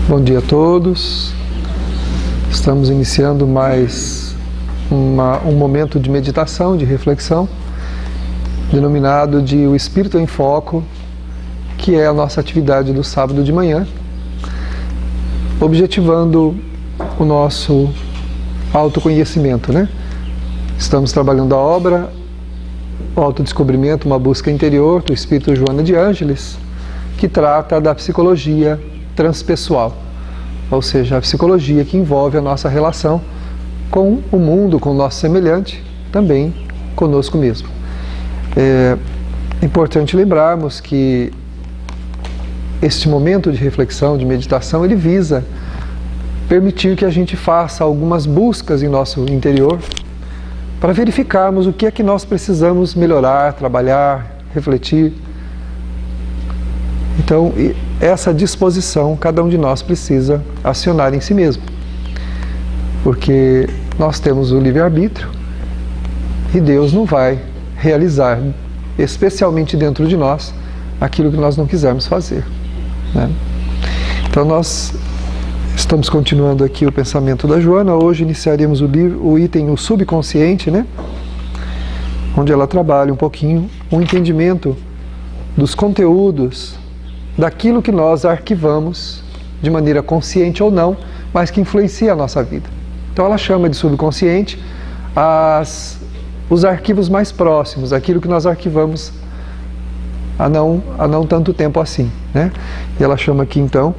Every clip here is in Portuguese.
Bom dia a todos. Estamos iniciando mais um momento de meditação, de reflexão, denominado de O Espírito em Foco, que é a nossa atividade do sábado de manhã, objetivando o nosso autoconhecimento, né? Estamos trabalhando a obra O Autodescobrimento, uma busca interior, do Espírito Joana de Ângeles, que trata da psicologia transpessoal, ou seja, a psicologia que envolve a nossa relação com o mundo, com o nosso semelhante, também conosco mesmo. É importante lembrarmos que este momento de reflexão, de meditação, ele visa permitir que a gente faça algumas buscas em nosso interior para verificarmos o que é que nós precisamos melhorar, trabalhar, refletir. Então, essa disposição cada um de nós precisa acionar em si mesmo, porque nós temos o livre-arbítrio e Deus não vai realizar, especialmente dentro de nós, aquilo que nós não quisermos fazer, né? Então, nós estamos continuando aqui o pensamento da Joana. Hoje iniciaremos o item O Subconsciente, né? Onde ela trabalha um pouquinho o entendimento dos conteúdos daquilo que nós arquivamos de maneira consciente ou não, mas que influencia a nossa vida. Então ela chama de subconsciente os arquivos mais próximos, aquilo que nós arquivamos há não tanto tempo assim, né? E ela chama aqui então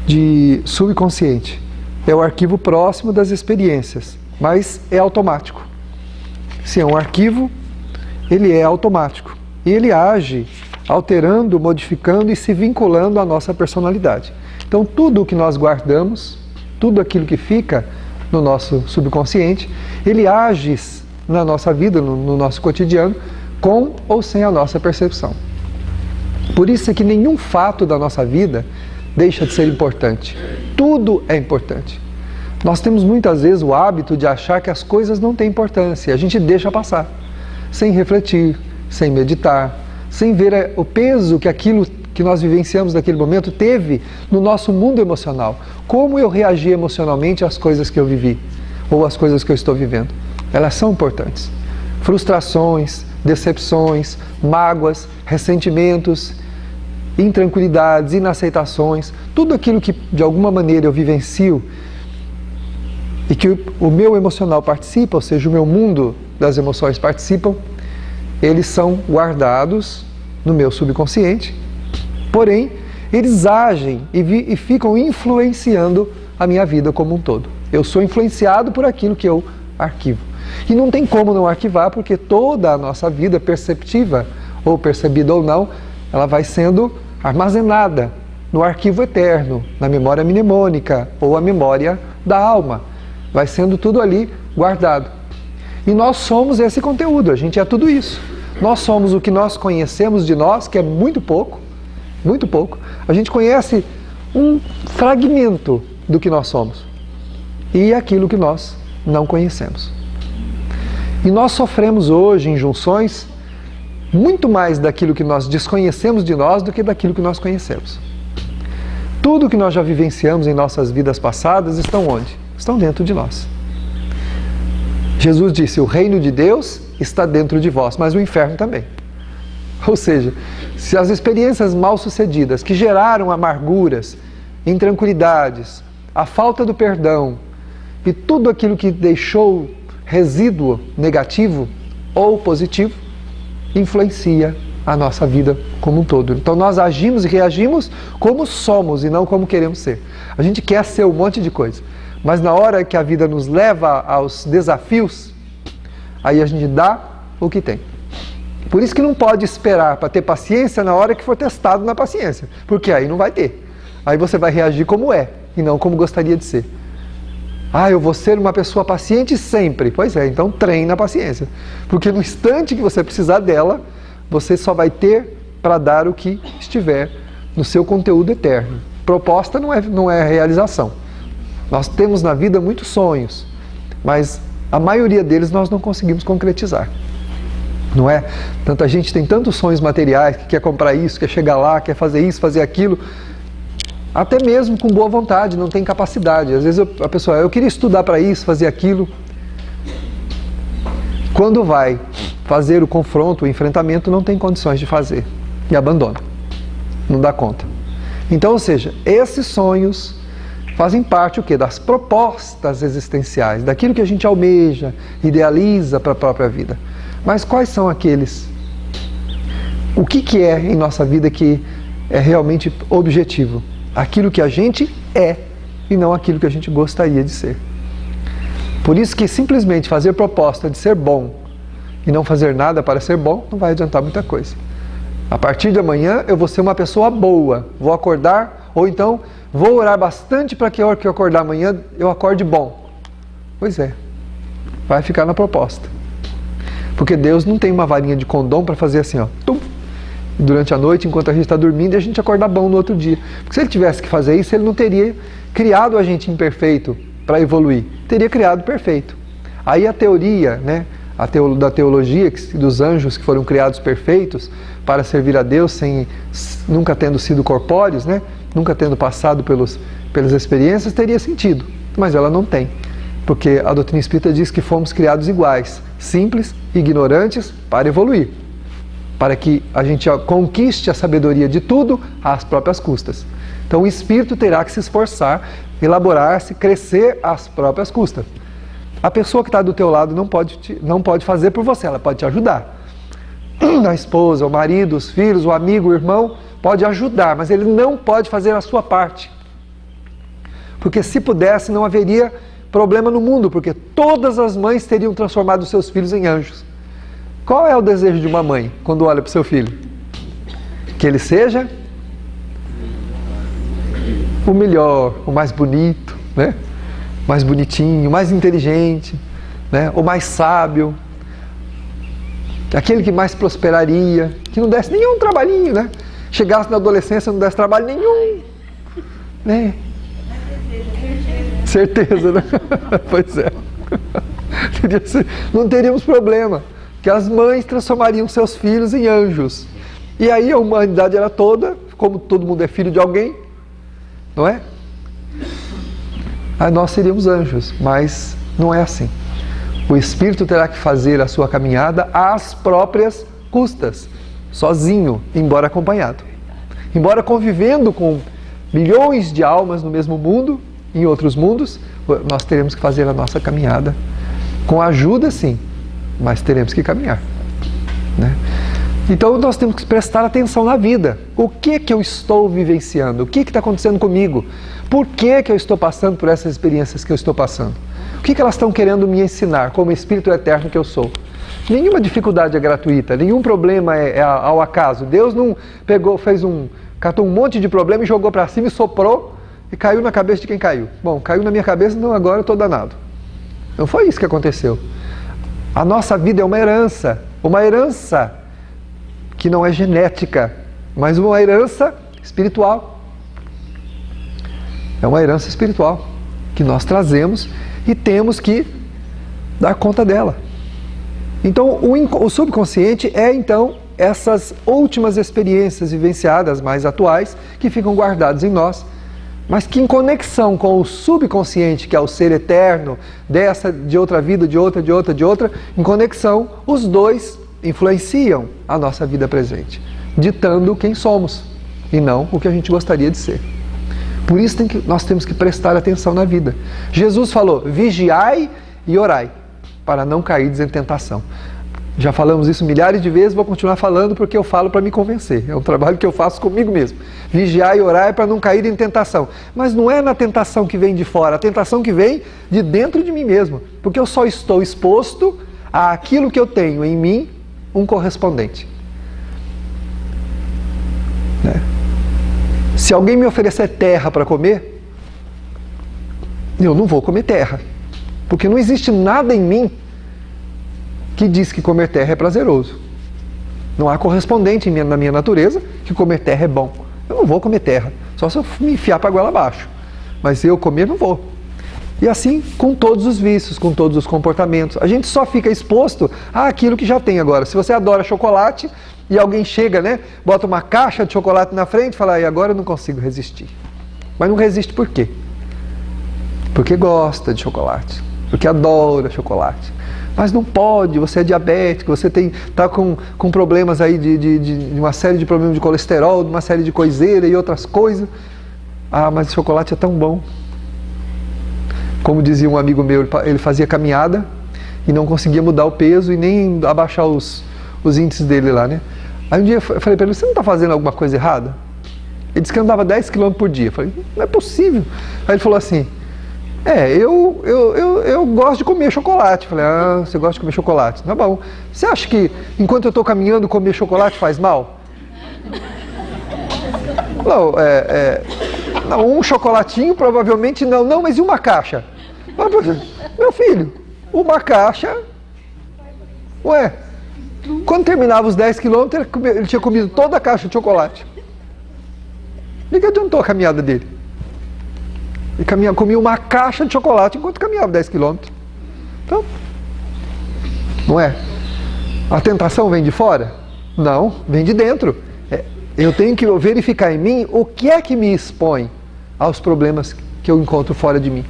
de subconsciente. É o arquivo próximo das experiências, mas é automático. Se é um arquivo, ele é automático e ele age alterando, modificando e se vinculando à nossa personalidade. Então tudo o que nós guardamos, tudo aquilo que fica no nosso subconsciente, ele age na nossa vida, no nosso cotidiano, com ou sem a nossa percepção. Por isso é que nenhum fato da nossa vida deixa de ser importante. Tudo é importante. Nós temos muitas vezes o hábito de achar que as coisas não têm importância, a gente deixa passar, sem refletir, sem meditar, sem ver o peso que aquilo que nós vivenciamos naquele momento teve no nosso mundo emocional. Como eu reagi emocionalmente às coisas que eu vivi, ou às coisas que eu estou vivendo. Elas são importantes. Frustrações, decepções, mágoas, ressentimentos, intranquilidades, inaceitações, tudo aquilo que de alguma maneira eu vivencio e que o meu emocional participa, ou seja, o meu mundo das emoções participam, eles são guardados no meu subconsciente, porém, eles agem e ficam influenciando a minha vida como um todo. Eu sou influenciado por aquilo que eu arquivo. E não tem como não arquivar, porque toda a nossa vida perceptiva, ou percebida ou não, ela vai sendo armazenada no arquivo eterno, na memória mnemônica, ou a memória da alma. Vai sendo tudo ali guardado. E nós somos esse conteúdo, a gente é tudo isso. Nós somos o que nós conhecemos de nós, que é muito pouco, muito pouco. A gente conhece um fragmento do que nós somos e aquilo que nós não conhecemos. E nós sofremos hoje injunções muito mais daquilo que nós desconhecemos de nós do que daquilo que nós conhecemos. Tudo que nós já vivenciamos em nossas vidas passadas estão onde? Estão dentro de nós. Jesus disse, o reino de Deus está dentro de vós, mas o inferno também. Ou seja, se as experiências mal sucedidas que geraram amarguras, intranquilidades, a falta do perdão e tudo aquilo que deixou resíduo negativo ou positivo, influencia a nossa vida como um todo. Então nós agimos e reagimos como somos e não como queremos ser. A gente quer ser um monte de coisa, mas na hora que a vida nos leva aos desafios, aí a gente dá o que tem. Por isso que não pode esperar para ter paciência na hora que for testado na paciência, porque aí não vai ter. Aí você vai reagir como é e não como gostaria de ser. Ah, eu vou ser uma pessoa paciente sempre. Pois é, então treina a paciência. Porque no instante que você precisar dela, você só vai ter para dar o que estiver no seu conteúdo eterno. Proposta não é realização. Nós temos na vida muitos sonhos, mas a maioria deles nós não conseguimos concretizar. Não é? Tanta gente tem tantos sonhos materiais, que quer comprar isso, quer chegar lá, quer fazer isso, fazer aquilo, até mesmo com boa vontade, não tem capacidade. Às vezes a pessoa, eu queria estudar para isso, fazer aquilo. Quando vai fazer o confronto, o enfrentamento, não tem condições de fazer. E abandona. Não dá conta. Então, ou seja, esses sonhos fazem parte o quê? Das propostas existenciais, daquilo que a gente almeja, idealiza para a própria vida. Mas quais são aqueles? O que é em nossa vida que é realmente objetivo? Aquilo que a gente é e não aquilo que a gente gostaria de ser. Por isso que simplesmente fazer proposta de ser bom e não fazer nada para ser bom não vai adiantar muita coisa. A partir de amanhã eu vou ser uma pessoa boa, vou acordar, ou então vou orar bastante para que a hora que eu acordar amanhã eu acorde bom. Pois é, vai ficar na proposta. Porque Deus não tem uma varinha de condom para fazer assim, ó, tum, durante a noite, enquanto a gente está dormindo, e a gente acordar bom no outro dia. Porque se Ele tivesse que fazer isso, Ele não teria criado a gente imperfeito para evoluir. Teria criado perfeito. Aí a teoria, né, da teologia dos anjos que foram criados perfeitos para servir a Deus, nunca tendo sido corpóreos, né, nunca tendo passado pelas experiências, teria sentido. Mas ela não tem. Porque a doutrina espírita diz que fomos criados iguais, simples, ignorantes, para evoluir. Para que a gente conquiste a sabedoria de tudo às próprias custas. Então o espírito terá que se esforçar, elaborar-se, crescer às próprias custas. A pessoa que está do teu lado não pode fazer por você, ela pode te ajudar. A esposa, o marido, os filhos, o amigo, o irmão, pode ajudar, mas ele não pode fazer a sua parte. Porque se pudesse, não haveria problema no mundo, porque todas as mães teriam transformado os seus filhos em anjos. Qual é o desejo de uma mãe quando olha para o seu filho? Que ele seja o melhor, o mais bonito, né? Mais bonitinho, mais inteligente, né? O mais sábio, aquele que mais prosperaria, que não desse nenhum trabalhinho, né? Chegasse na adolescência e não desse trabalho nenhum, né? Certeza, né? Pois é. Não teríamos problema, que as mães transformariam seus filhos em anjos. E aí a humanidade era toda, como todo mundo é filho de alguém, não é? Aí nós seríamos anjos, mas não é assim. O espírito terá que fazer a sua caminhada às próprias custas, sozinho, embora acompanhado. Embora convivendo com milhões de almas no mesmo mundo, em outros mundos, nós teremos que fazer a nossa caminhada. Com ajuda, sim, mas teremos que caminhar, né? Então nós temos que prestar atenção na vida. O que eu estou vivenciando? O que está acontecendo comigo? Por que eu estou passando por essas experiências que eu estou passando? O que elas estão querendo me ensinar como espírito eterno que eu sou? Nenhuma dificuldade é gratuita, nenhum problema é ao acaso. Deus não catou um monte de problema e jogou para cima e soprou e caiu na cabeça de quem caiu. Bom, caiu na minha cabeça, então agora eu estou danado. Não foi isso que aconteceu. A nossa vida é uma herança que não é genética, mas uma herança espiritual. É uma herança espiritual que nós trazemos e temos que dar conta dela. Então, o subconsciente é, então, essas últimas experiências vivenciadas mais atuais que ficam guardadas em nós, mas que em conexão com o subconsciente, que é o ser eterno, de outra vida, de outra, em conexão, os dois influenciam a nossa vida presente, ditando quem somos e não o que a gente gostaria de ser. Por isso nós temos que prestar atenção na vida. Jesus falou, vigiai e orai, para não cair em tentação. Já falamos isso milhares de vezes, vou continuar falando porque eu falo para me convencer. É um trabalho que eu faço comigo mesmo. Vigiar e orar é para não cair em tentação. Mas não é na tentação que vem de fora, a tentação que vem de dentro de mim mesmo. Porque eu só estou exposto àquilo que eu tenho em mim, um correspondente. Né? Se alguém me oferecer terra para comer, eu não vou comer terra. Porque não existe nada em mim que diz que comer terra é prazeroso. Não há correspondente na minha natureza que comer terra é bom. Eu não vou comer terra, só se eu me enfiar para a goela abaixo. Mas eu comer não vou. E assim com todos os vícios, com todos os comportamentos. A gente só fica exposto àquilo que já tem agora. Se você adora chocolate e alguém chega, né, bota uma caixa de chocolate na frente e fala, e agora eu não consigo resistir. Mas não resiste por quê? Porque gosta de chocolate, porque adora chocolate. Mas não pode, você é diabético, você está com problemas aí de uma série de problemas de colesterol, de uma série de coiseira e outras coisas. Ah, mas o chocolate é tão bom. Como dizia um amigo meu, ele fazia caminhada e não conseguia mudar o peso e nem abaixar os índices dele lá, né? Aí um dia eu falei para ele, você não está fazendo alguma coisa errada? Ele disse que andava 10 km por dia. Eu falei, não é possível. Aí ele falou assim, eu gosto de comer chocolate. Eu falei, ah, você gosta de comer chocolate? Tá bom. Você acha que enquanto eu estou caminhando comer chocolate faz mal? Não, não, um chocolatinho provavelmente não. Não, mas e uma caixa? Meu filho, uma caixa... Ué, quando terminava os 10 km, ele tinha comido toda a caixa de chocolate. E que adiantou a caminhada dele? Ele comia uma caixa de chocolate enquanto caminhava 10 km. Então, não é? A tentação vem de fora? Não, vem de dentro. Eu tenho que verificar em mim o que é que me expõe aos problemas que eu encontro fora de mim.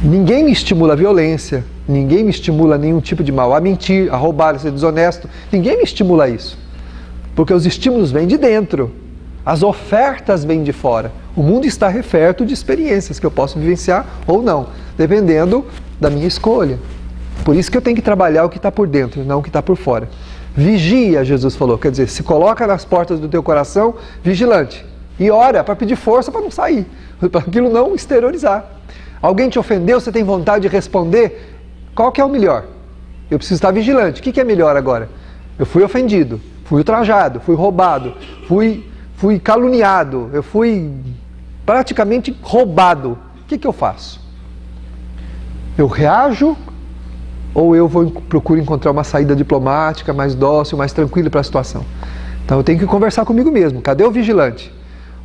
Ninguém me estimula a violência, ninguém me estimula a nenhum tipo de mal, a mentir, a roubar, a ser desonesto. Ninguém me estimula a isso. Porque os estímulos vêm de dentro, as ofertas vêm de fora. O mundo está referto de experiências que eu posso vivenciar ou não, dependendo da minha escolha. Por isso que eu tenho que trabalhar o que está por dentro, não o que está por fora. Vigia, Jesus falou, quer dizer, se coloca nas portas do teu coração vigilante e ora para pedir força para não sair, para aquilo não exteriorizar. Alguém te ofendeu, você tem vontade de responder, qual que é o melhor? Eu preciso estar vigilante. O que é melhor agora? Eu fui ofendido, fui ultrajado, fui roubado, fui caluniado, eu fui praticamente roubado. O que eu faço? Eu reajo ou eu procuro encontrar uma saída diplomática, mais dócil, mais tranquila para a situação? Então eu tenho que conversar comigo mesmo. Cadê o vigilante?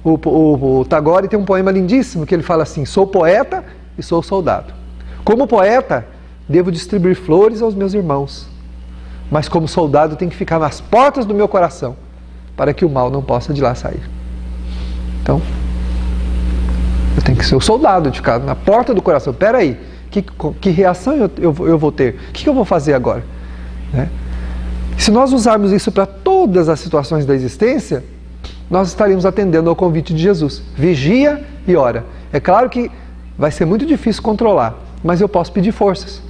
O Tagore tem um poema lindíssimo que ele fala assim, sou poeta e sou soldado. Como poeta, devo distribuir flores aos meus irmãos, mas como soldado tenho que ficar nas portas do meu coração, para que o mal não possa de lá sair. Então, eu tenho que ser o soldado, de ficar na porta do coração. Espera aí, que reação eu vou ter? O que eu vou fazer agora? Né? Se nós usarmos isso para todas as situações da existência, nós estaremos atendendo ao convite de Jesus. Vigia e ora. É claro que vai ser muito difícil controlar, mas eu posso pedir forças.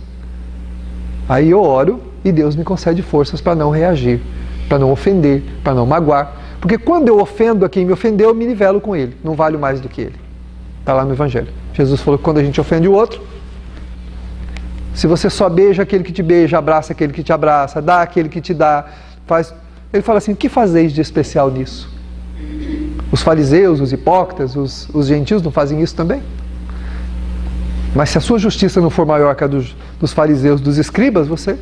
Aí eu oro e Deus me concede forças para não reagir, para não ofender, para não magoar. Porque quando eu ofendo a quem me ofendeu, eu me nivelo com ele. Não valho mais do que ele. Está lá no Evangelho. Jesus falou que quando a gente ofende o outro, se você só beija aquele que te beija, abraça aquele que te abraça, dá aquele que te dá, faz... Ele fala assim, o que fazeis de especial nisso? Os fariseus, os hipócritas, os gentios não fazem isso também? Mas se a sua justiça não for maior que a dos fariseus, dos escribas, você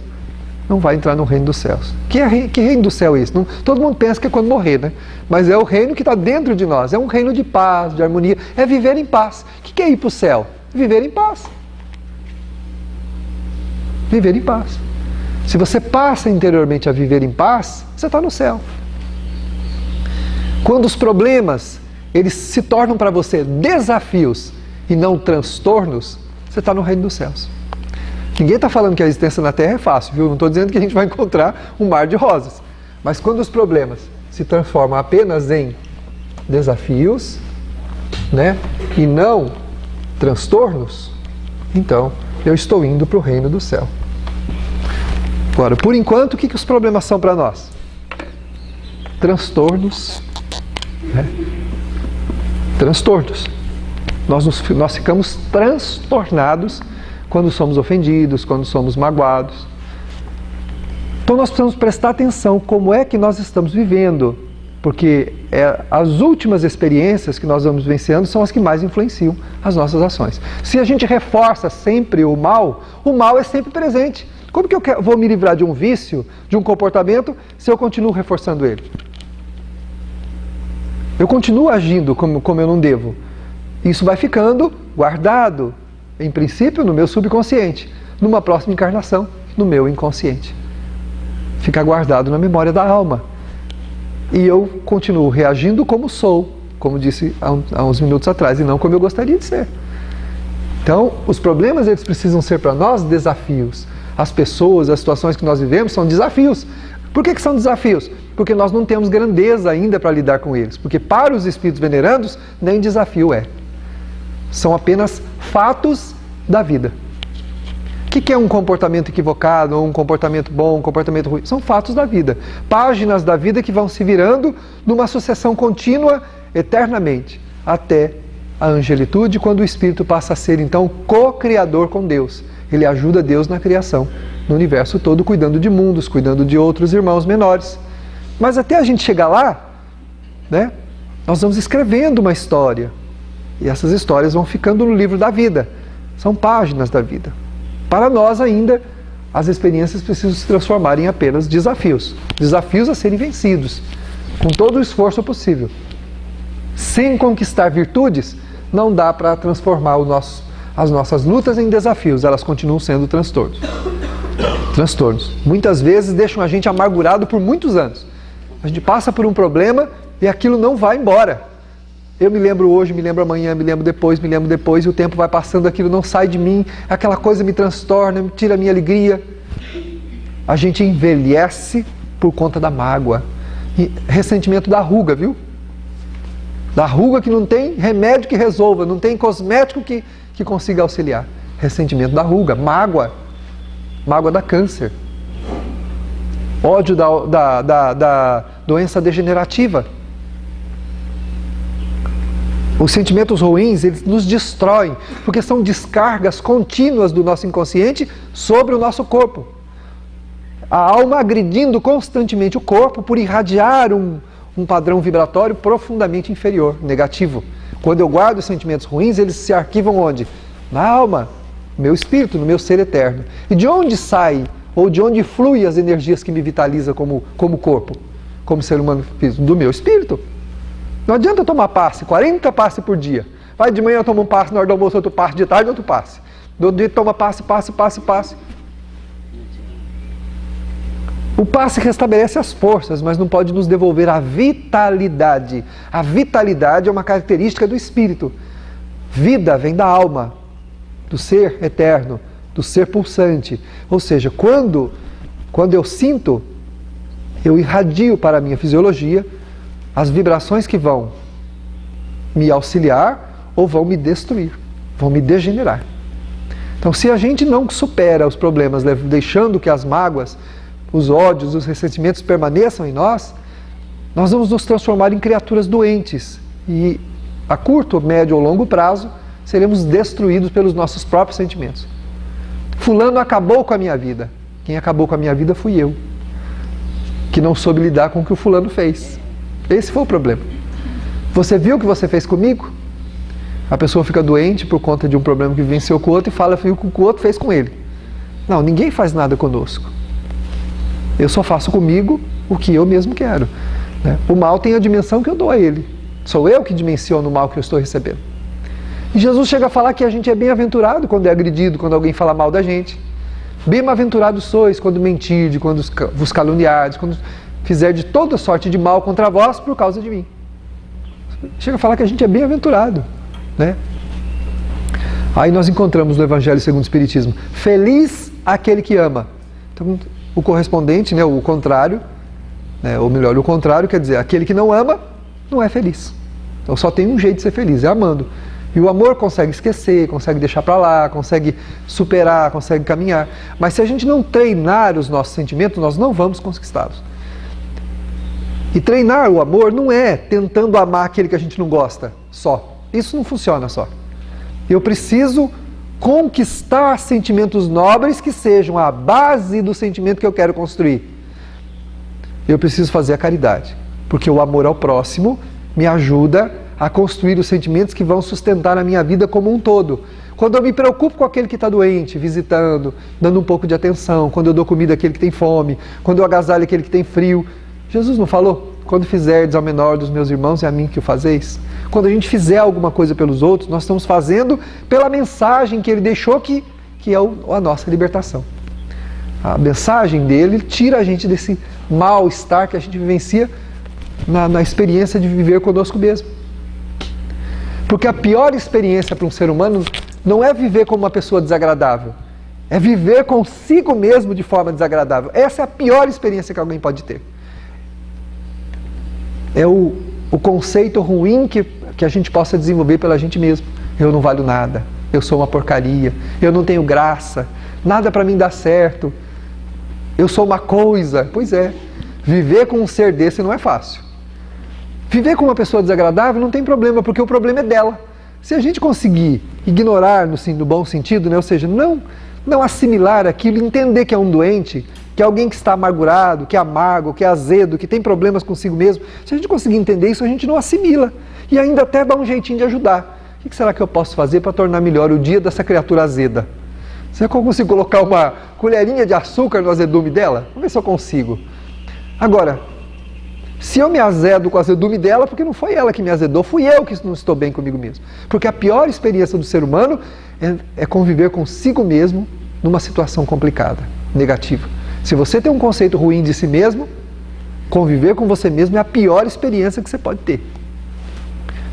não vai entrar no reino dos céus. Que reino do céu é esse? Não, todo mundo pensa que é quando morrer, né? Mas é o reino que está dentro de nós. É um reino de paz, de harmonia. É viver em paz. O que é ir para o céu? Viver em paz. Viver em paz. Se você passa interiormente a viver em paz, você está no céu. Quando os problemas, eles se tornam para você desafios e não transtornos, você está no reino dos céus. Ninguém está falando que a existência na Terra é fácil, viu? Não estou dizendo que a gente vai encontrar um mar de rosas. Mas quando os problemas se transformam apenas em desafios, né, e não transtornos, então eu estou indo para o reino do céu. Agora, por enquanto, o que os problemas são para nós? Transtornos. Né? Transtornos. Nós ficamos transtornados quando somos ofendidos, quando somos magoados. Então nós precisamos prestar atenção como é que nós estamos vivendo, porque as últimas experiências que nós vamos vivenciando são as que mais influenciam as nossas ações. Se a gente reforça sempre o mal é sempre presente. Como que eu vou me livrar de um vício, de um comportamento, se eu continuo reforçando ele? Eu continuo agindo como eu não devo. Isso vai ficando guardado, em princípio, no meu subconsciente. Numa próxima encarnação, no meu inconsciente. Fica guardado na memória da alma. E eu continuo reagindo como sou, como disse há uns minutos atrás, e não como eu gostaria de ser. Então, os problemas, eles precisam ser para nós desafios. As pessoas, as situações que nós vivemos são desafios. Por que são desafios? Porque nós não temos grandeza ainda para lidar com eles. Porque para os espíritos venerandos, nem desafio é. São apenas fatos da vida. O que é um comportamento equivocado, um comportamento bom, um comportamento ruim? São fatos da vida. Páginas da vida que vão se virando numa sucessão contínua, eternamente, até a angelitude, quando o espírito passa a ser, então, co-criador com Deus. Ele ajuda Deus na criação, no universo todo, cuidando de mundos, cuidando de outros irmãos menores. Mas até a gente chegar lá, né, nós vamos escrevendo uma história. E essas histórias vão ficando no livro da vida. São páginas da vida. Para nós ainda, as experiências precisam se transformar em apenas desafios. Desafios a serem vencidos, com todo o esforço possível. Sem conquistar virtudes, não dá para transformar as nossas lutas em desafios. Elas continuam sendo transtornos. Transtornos. Muitas vezes deixam a gente amargurado por muitos anos. A gente passa por um problema e aquilo não vai embora. Eu me lembro hoje, me lembro amanhã, me lembro depois, e o tempo vai passando, aquilo não sai de mim, aquela coisa me transtorna, me tira a minha alegria. A gente envelhece por conta da mágoa. E ressentimento da ruga, viu? Da ruga que não tem remédio que resolva, não tem cosmético que consiga auxiliar. Ressentimento da ruga, mágoa. Mágoa da câncer. Ódio da doença degenerativa. Os sentimentos ruins, eles nos destroem, porque são descargas contínuas do nosso inconsciente sobre o nosso corpo. A alma agredindo constantemente o corpo por irradiar um padrão vibratório profundamente inferior, negativo. Quando eu guardo os sentimentos ruins, eles se arquivam onde? Na alma, no meu espírito, no meu ser eterno. E de onde sai, ou de onde flui as energias que me vitalizam como corpo, como ser humano físico? Do meu espírito. Não adianta tomar passe, 40 passes por dia. Vai de manhã, toma um passe, na hora do almoço outro passe, de tarde outro passe. Do outro dia toma passe. O passe restabelece as forças, mas não pode nos devolver a vitalidade. A vitalidade é uma característica do espírito. Vida vem da alma, do ser eterno, do ser pulsante. Ou seja, quando eu sinto, eu irradio para a minha fisiologia as vibrações que vão me auxiliar ou vão me destruir, vão me degenerar. Então, se a gente não supera os problemas, deixando que as mágoas, os ódios, os ressentimentos permaneçam em nós, nós vamos nos transformar em criaturas doentes. E a curto, médio ou longo prazo, seremos destruídos pelos nossos próprios sentimentos. Fulano acabou com a minha vida. Quem acabou com a minha vida fui eu, que não soube lidar com o que o fulano fez. Esse foi o problema. Você viu o que você fez comigo? A pessoa fica doente por conta de um problema que vivenciou com o outro e fala o que o outro fez com ele. Não, ninguém faz nada conosco. Eu só faço comigo o que eu mesmo quero. Né? O mal tem a dimensão que eu dou a ele. Sou eu que dimensiono o mal que eu estou recebendo. E Jesus chega a falar que a gente é bem-aventurado quando é agredido, quando alguém fala mal da gente. Bem-aventurados sois quando mentirdes, quando vos caluniardes, quando fizer de toda sorte de mal contra vós por causa de mim. Chega a falar que a gente é bem-aventurado, né? Aí nós encontramos no Evangelho segundo o Espiritismo: feliz aquele que ama. Então, o correspondente, né, o contrário, né, ou melhor, o contrário quer dizer, aquele que não ama, não é feliz. Então só tem um jeito de ser feliz, é amando. E o amor consegue esquecer, consegue deixar para lá, consegue superar, consegue caminhar. Mas se a gente não treinar os nossos sentimentos, nós não vamos conquistá-los. E treinar o amor não é tentando amar aquele que a gente não gosta só. Isso não funciona só. Eu preciso conquistar sentimentos nobres que sejam a base do sentimento que eu quero construir. Eu preciso fazer a caridade, porque o amor ao próximo me ajuda a construir os sentimentos que vão sustentar a minha vida como um todo. Quando eu me preocupo com aquele que está doente, visitando, dando um pouco de atenção, quando eu dou comida àquele que tem fome, quando eu agasalho aquele que tem frio. Jesus não falou? Quando fizerdes ao menor dos meus irmãos, é a mim que o fazeis. Quando a gente fizer alguma coisa pelos outros, nós estamos fazendo pela mensagem que ele deixou, que é a nossa libertação. A mensagem dele tira a gente desse mal-estar que a gente vivencia na experiência de viver conosco mesmo. Porque a pior experiência para um ser humano não é viver como uma pessoa desagradável, é viver consigo mesmo de forma desagradável. Essa é a pior experiência que alguém pode ter. É o conceito ruim que a gente possa desenvolver pela gente mesmo. Eu não valho nada, eu sou uma porcaria, eu não tenho graça, nada para mim dá certo, eu sou uma coisa. Pois é, viver com um ser desse não é fácil. Viver com uma pessoa desagradável não tem problema, porque o problema é dela. Se a gente conseguir ignorar no bom sentido, né? Ou seja, não assimilar aquilo, entender que é um doente, que é alguém que está amargurado, que é amargo, que é azedo, que tem problemas consigo mesmo, se a gente conseguir entender isso, a gente não assimila e ainda até dá um jeitinho de ajudar. O que será que eu posso fazer para tornar melhor o dia dessa criatura azeda? Será que eu consigo colocar uma colherinha de açúcar no azedume dela? Vamos ver se eu consigo. Agora, se eu me azedo com o azedume dela, porque não foi ela que me azedou, fui eu que não estou bem comigo mesmo. Porque a pior experiência do ser humano é conviver consigo mesmo numa situação complicada, negativa. Se você tem um conceito ruim de si mesmo, conviver com você mesmo é a pior experiência que você pode ter.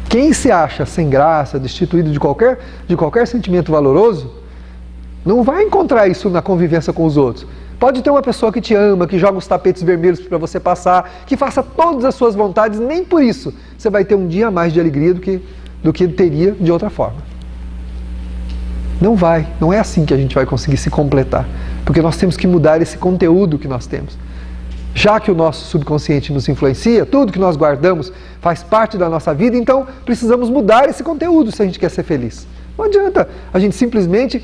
Quem se acha sem graça, destituído de qualquer sentimento valoroso, não vai encontrar isso na convivência com os outros. Pode ter uma pessoa que te ama, que joga os tapetes vermelhos para você passar, que faça todas as suas vontades, nem por isso você vai ter um dia a mais de alegria do que teria de outra forma. Não é assim que a gente vai conseguir se completar, porque nós temos que mudar esse conteúdo que nós temos. Já que o nosso subconsciente nos influencia, tudo que nós guardamos faz parte da nossa vida, então precisamos mudar esse conteúdo se a gente quer ser feliz. Não adianta a gente simplesmente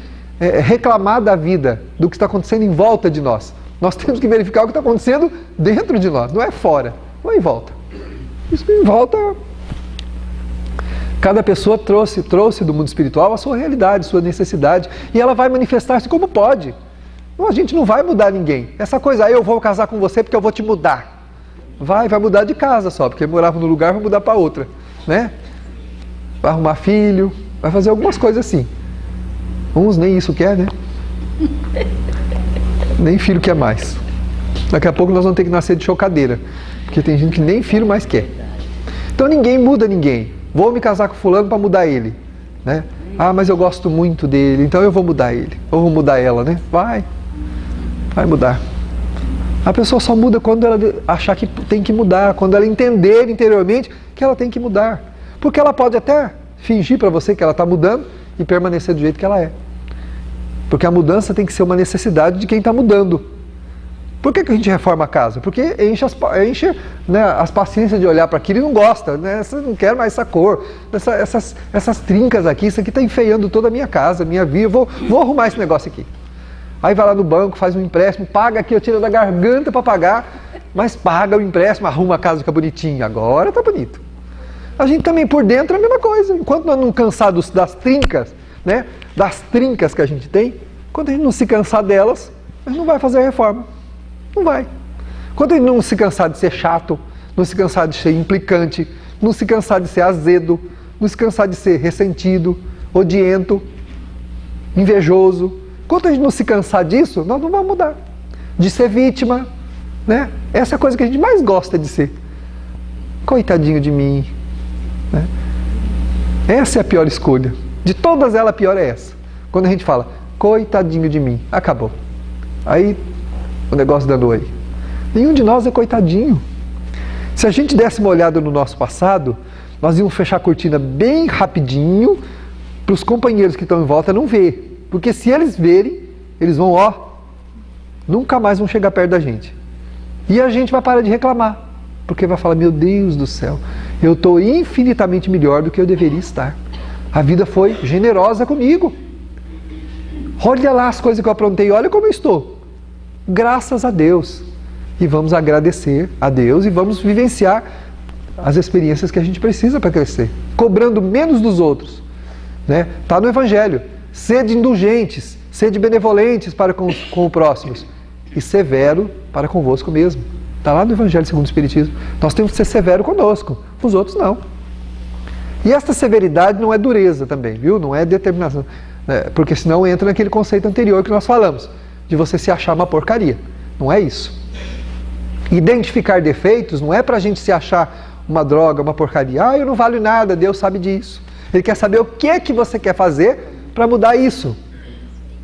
reclamar da vida, do que está acontecendo em volta de nós. Nós temos que verificar o que está acontecendo dentro de nós, não é fora, não é em volta. Isso em volta, cada pessoa trouxe do mundo espiritual a sua realidade, sua necessidade, e ela vai manifestar-se como pode. Não, a gente não vai mudar ninguém. Essa coisa, eu vou casar com você porque eu vou te mudar. Vai mudar de casa só, porque morava num lugar, vai mudar para outra, né? Vai arrumar filho, vai fazer algumas coisas assim. Uns nem isso quer, né? Nem filho quer mais. Daqui a pouco nós vamos ter que nascer de chocadeira, porque tem gente que nem filho mais quer. Então ninguém muda ninguém. Vou me casar com fulano para mudar ele, né? Ah, mas eu gosto muito dele, então eu vou mudar ele. Ou vou mudar ela, né? Vai mudar. A pessoa só muda quando ela achar que tem que mudar, quando ela entender interiormente que ela tem que mudar. Porque ela pode até fingir para você que ela está mudando e permanecer do jeito que ela é. Porque a mudança tem que ser uma necessidade de quem está mudando. Por que a gente reforma a casa? Porque enche né, as paciências de olhar para aquilo e não gosta, né? Você não quer mais essa cor, essas trincas aqui, isso aqui está enfeiando toda a minha casa, minha vida, vou arrumar esse negócio aqui. Aí vai lá no banco, faz um empréstimo, paga aqui, eu tiro da garganta para pagar, mas paga o empréstimo, arruma a casa, fica bonitinho, agora está bonito. A gente também por dentro é a mesma coisa, enquanto nós não cansar das trincas, né, das trincas que a gente tem, quando a gente não se cansar delas, a gente não vai fazer a reforma. Não vai. Quando a gente não se cansar de ser chato, não se cansar de ser implicante, não se cansar de ser azedo, não se cansar de ser ressentido, odiento, invejoso, quando a gente não se cansar disso, nós não vamos mudar. De ser vítima, né? Essa é a coisa que a gente mais gosta de ser. Coitadinho de mim, né? Essa é a pior escolha. De todas elas, a pior é essa. Quando a gente fala, coitadinho de mim, acabou. Aí o negócio danou aí. Nenhum de nós é coitadinho. Se a gente desse uma olhada no nosso passado, nós íamos fechar a cortina bem rapidinho para os companheiros que estão em volta não ver. Porque se eles verem, eles vão, nunca mais vão chegar perto da gente. E a gente vai parar de reclamar. Porque vai falar, meu Deus do céu, eu estou infinitamente melhor do que eu deveria estar. A vida foi generosa comigo. Olha lá as coisas que eu aprontei, olha como eu estou. Graças a Deus. E vamos agradecer a Deus e vamos vivenciar as experiências que a gente precisa para crescer. Cobrando menos dos outros. Né? Está no Evangelho. Sede indulgentes, sede benevolentes para com os próximos. E severo para convosco mesmo. Está lá no Evangelho segundo o Espiritismo. Nós temos que ser severo conosco, com os outros não. E esta severidade não é dureza também, viu? Não é determinação. Porque senão entra naquele conceito anterior que nós falamos, de você se achar uma porcaria. Não é isso. Identificar defeitos não é para a gente se achar uma droga, uma porcaria. Eu não valho nada, Deus sabe disso. Ele quer saber o que é que você quer fazer para mudar isso.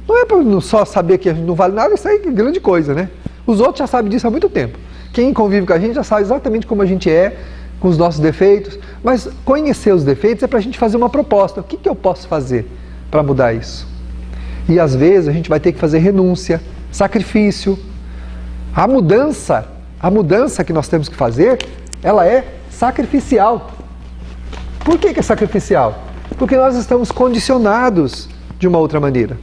Não é para só saber que a gente não vale nada, isso aí é grande coisa, né? Os outros já sabem disso há muito tempo. Quem convive com a gente já sabe exatamente como a gente é, com os nossos defeitos. Mas conhecer os defeitos é para a gente fazer uma proposta. O que eu posso fazer para mudar isso? E às vezes a gente vai ter que fazer renúncia, sacrifício. A mudança que nós temos que fazer, ela é sacrificial. Por que é sacrificial? Porque nós estamos condicionados de uma outra maneira.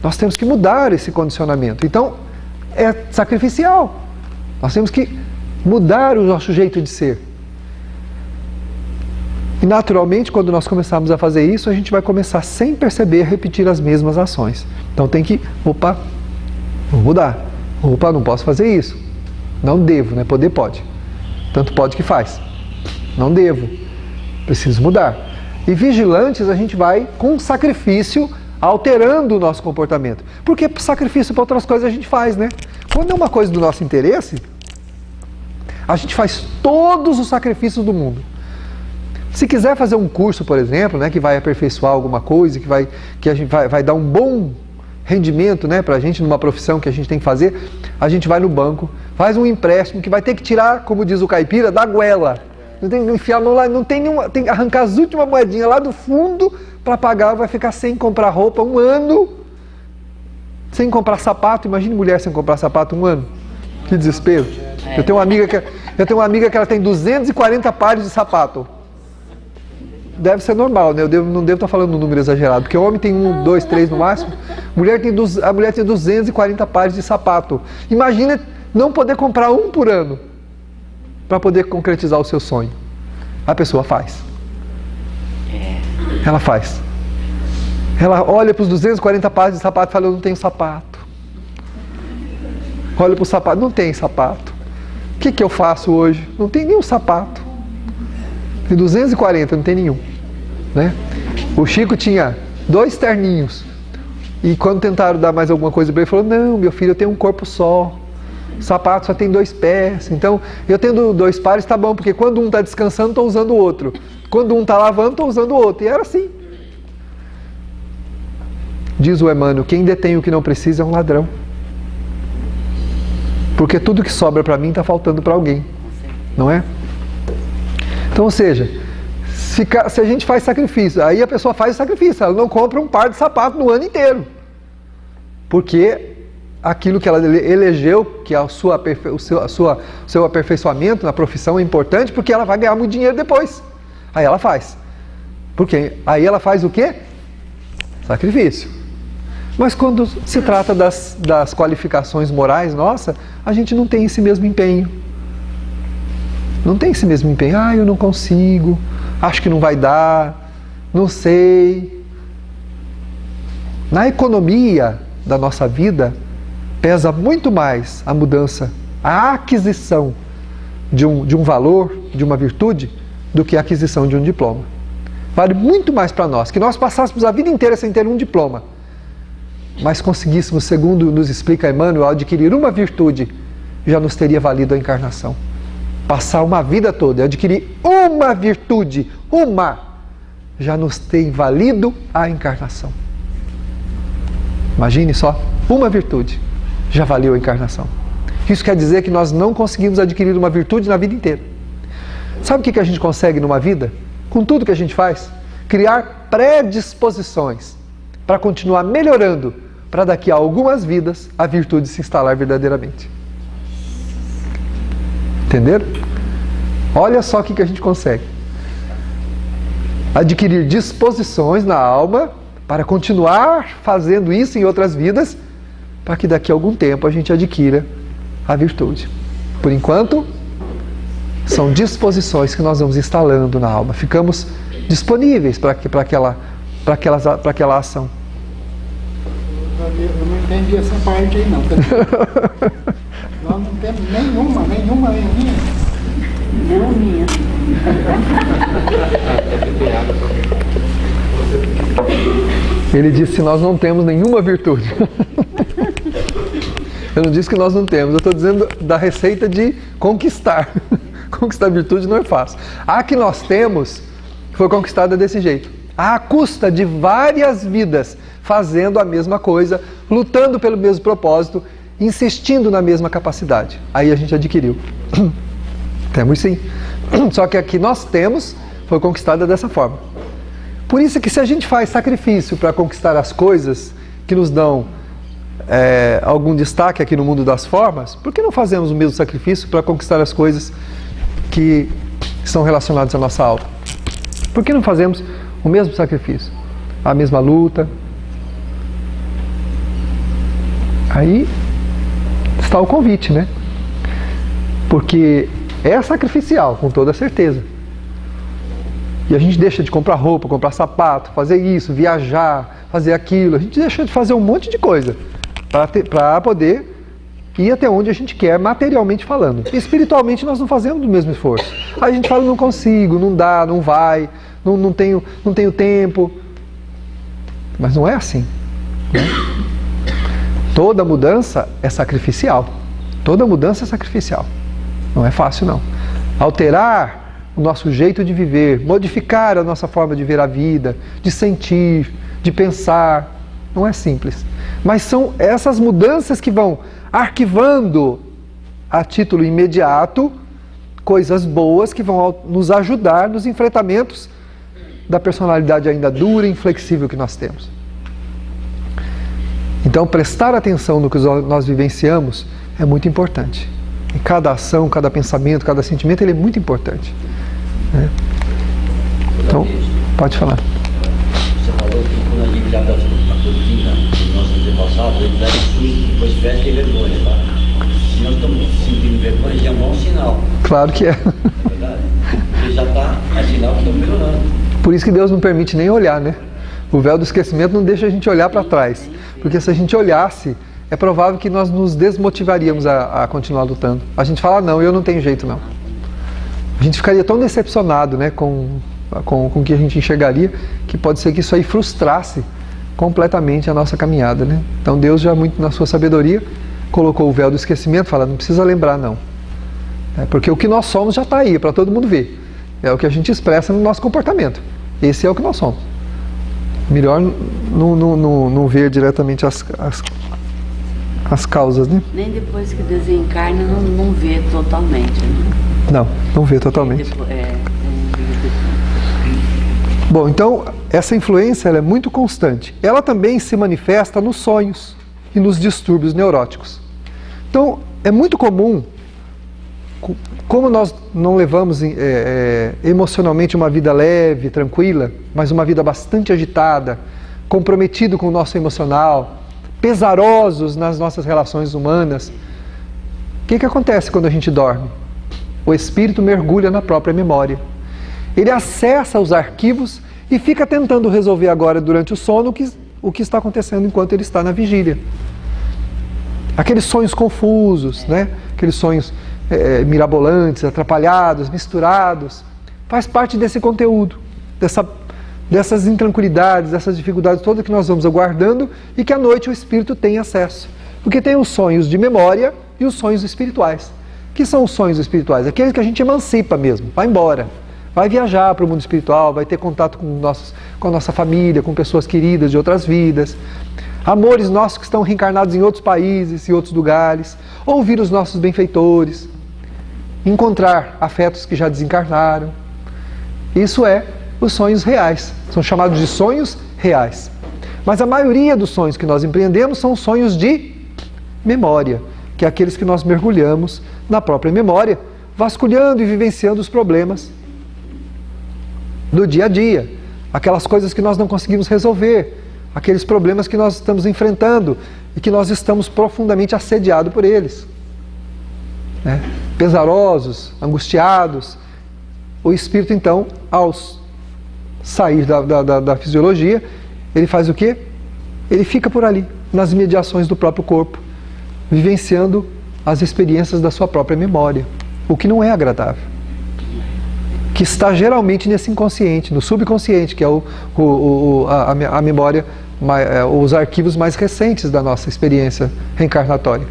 Nós temos que mudar esse condicionamento. Então, é sacrificial. Nós temos que mudar o nosso jeito de ser. E naturalmente, quando nós começarmos a fazer isso, a gente vai começar sem perceber a repetir as mesmas ações. Então tem que, opa, vou mudar. Opa, não posso fazer isso. Não devo, né? Poder pode. Tanto pode que faz. Não devo. Preciso mudar. E vigilantes, a gente vai com sacrifício alterando o nosso comportamento. Porque sacrifício para outras coisas a gente faz, né? Quando é uma coisa do nosso interesse, a gente faz todos os sacrifícios do mundo. Se quiser fazer um curso, por exemplo, né, que vai aperfeiçoar alguma coisa, que a gente vai dar um bom rendimento, né, para a gente numa profissão que a gente tem que fazer, a gente vai no banco, faz um empréstimo que vai ter que tirar, como diz o caipira, da goela. Não tem que enfiar a mão lá, não tem nenhuma, tem que arrancar as últimas moedinhas lá do fundo para pagar, vai ficar sem comprar roupa um ano, sem comprar sapato. Imagine mulher sem comprar sapato um ano. Que desespero. Eu tenho uma amiga que ela tem 240 pares de sapato. Deve ser normal, né? Não devo estar falando um número exagerado, porque o homem tem 1, 2, 3 no máximo, a mulher tem 240 pares de sapato. Imagina não poder comprar um por ano para poder concretizar o seu sonho. A pessoa faz. Ela faz. Ela olha para os 240 pares de sapato e fala, eu não tenho sapato. Olha para o sapato, não tem sapato. O que eu faço hoje? Não tem nenhum sapato. Tem 240, não tem nenhum, né? O Chico tinha 2 terninhos. E quando tentaram dar mais alguma coisa para ele, ele falou, não, meu filho, eu tenho um corpo só. O sapato só tem 2 pés. Então, eu tendo 2 pares, tá bom, porque quando um está descansando, estou usando o outro. Quando um está lavando, estou usando o outro. E era assim. Diz o Emmanuel, quem detém o que não precisa é um ladrão. Porque tudo que sobra para mim está faltando para alguém. Não é? Então, ou seja, se a gente faz sacrifício, aí a pessoa faz o sacrifício, ela não compra um par de sapato no ano inteiro. Porque aquilo que ela elegeu, que é o seu aperfeiçoamento na profissão é importante, porque ela vai ganhar muito dinheiro depois. Aí ela faz. Porque aí ela faz o quê? Sacrifício. Mas quando se trata das qualificações morais, nossa, a gente não tem esse mesmo empenho. Não tem esse mesmo empenho. Ah, eu não consigo, acho que não vai dar, não sei. Na economia da nossa vida, pesa muito mais a mudança, a aquisição de um valor, de uma virtude, do que a aquisição de um diploma. Vale muito mais para nós, que nós passássemos a vida inteira sem ter um diploma, mas conseguíssemos, segundo nos explica Emmanuel, adquirir uma virtude, já nos teria valido a encarnação. Passar uma vida toda e adquirir uma virtude, já nos tem valido a encarnação. Imagine só, uma virtude já valeu a encarnação. Isso quer dizer que nós não conseguimos adquirir uma virtude na vida inteira. Sabe o que a gente consegue numa vida? Com tudo que a gente faz? Criar predisposições para continuar melhorando, para daqui a algumas vidas a virtude se instalar verdadeiramente. Entenderam? Olha só o que a gente consegue. Adquirir disposições na alma para continuar fazendo isso em outras vidas, para que daqui a algum tempo a gente adquira a virtude. Por enquanto, são disposições que nós vamos instalando na alma. Ficamos disponíveis para aquela ação. Eu não entendi essa parte aí não. Nós não temos nenhuma. Ele disse que nós não temos nenhuma virtude. Eu não disse que nós não temos, eu estou dizendo da receita de conquistar. Conquistar virtude não é fácil. A que nós temos, foi conquistada desse jeito, à custa de várias vidas, fazendo a mesma coisa, lutando pelo mesmo propósito, insistindo na mesma capacidade. Aí a gente adquiriu. Temos sim. Só que a que nós temos foi conquistada dessa forma. Por isso que se a gente faz sacrifício para conquistar as coisas que nos dão algum destaque aqui no mundo das formas, por que não fazemos o mesmo sacrifício para conquistar as coisas que estão relacionadas à nossa alma? Por que não fazemos o mesmo sacrifício? A mesma luta? Aí está o convite, né? Porque é sacrificial, com toda certeza. E a gente deixa de comprar roupa, comprar sapato, fazer isso, viajar, fazer aquilo. A gente deixa de fazer um monte de coisa para poder ir até onde a gente quer, materialmente falando. E espiritualmente nós não fazemos o mesmo esforço. Aí a gente fala, não consigo, não dá, não vai, não tenho tempo. Mas não é assim, né? Toda mudança é sacrificial. Toda mudança é sacrificial. Não é fácil, não. Alterar o nosso jeito de viver, modificar a nossa forma de ver a vida, de sentir, de pensar, não é simples. Mas são essas mudanças que vão arquivando a título imediato coisas boas que vão nos ajudar nos enfrentamentos da personalidade ainda dura e inflexível que nós temos. Então, prestar atenção no que nós vivenciamos é muito importante. E cada ação, cada pensamento, cada sentimento, ele é muito importante, né? Então, pode falar. Você falou que quando a gente abre a cortina dos nossos antepassados, eles devem susto, depois festa e vergonha, tá? Se nós estamos sentindo vergonha, já é um bom sinal. Claro que é. É verdade? Porque já está, é sinal que estamos melhorando. Por isso que Deus não permite nem olhar, né? O véu do esquecimento não deixa a gente olhar para trás. Porque se a gente olhasse, é provável que nós nos desmotivaríamos a continuar lutando. A gente fala, não, eu não tenho jeito não. A gente ficaria tão decepcionado, né, com o que a gente enxergaria, que pode ser que isso aí frustrasse completamente a nossa caminhada, né? Então Deus já muito na sua sabedoria colocou o véu do esquecimento, fala, não precisa lembrar não. Porque o que nós somos já está aí, para todo mundo ver. É o que a gente expressa no nosso comportamento. Esse é o que nós somos. Melhor não ver diretamente as causas, né? Nem depois que desencarna não vê totalmente, né? Não vê totalmente. Bom, então essa influência ela é muito constante. Ela também se manifesta nos sonhos e nos distúrbios neuróticos. Então é muito comum, como nós não levamos emocionalmente uma vida leve, tranquila, mas uma vida bastante agitada, comprometido com o nosso emocional, pesarosos nas nossas relações humanas, o que acontece quando a gente dorme? O espírito mergulha na própria memória. Ele acessa os arquivos e fica tentando resolver agora, durante o sono, o que está acontecendo enquanto ele está na vigília. Aqueles sonhos confusos, né? Aqueles sonhos mirabolantes, atrapalhados, misturados, faz parte desse conteúdo, dessas intranquilidades, dessas dificuldades todas que nós vamos aguardando e que à noite o espírito tem acesso. Porque tem os sonhos de memória e os sonhos espirituais. Que são os sonhos espirituais? Aqueles que a gente emancipa mesmo, vai embora, vai viajar para o mundo espiritual, vai ter contato com a nossa família, com pessoas queridas de outras vidas, amores nossos que estão reencarnados em outros países e outros lugares, ouvir os nossos benfeitores, encontrar afetos que já desencarnaram. Isso é os sonhos reais, são chamados de sonhos reais. Mas a maioria dos sonhos que nós empreendemos são sonhos de memória, que é aqueles que nós mergulhamos na própria memória, vasculhando e vivenciando os problemas do dia a dia, aquelas coisas que nós não conseguimos resolver, aqueles problemas que nós estamos enfrentando e que nós estamos profundamente assediados por eles, né? Pesarosos, angustiados. O espírito então, ao sair da fisiologia, ele faz o quê? Ele fica por ali, nas imediações do próprio corpo, vivenciando as experiências da sua própria memória, o que não é agradável, que está geralmente nesse inconsciente, no subconsciente, que é a memória, os arquivos mais recentes da nossa experiência reencarnatória.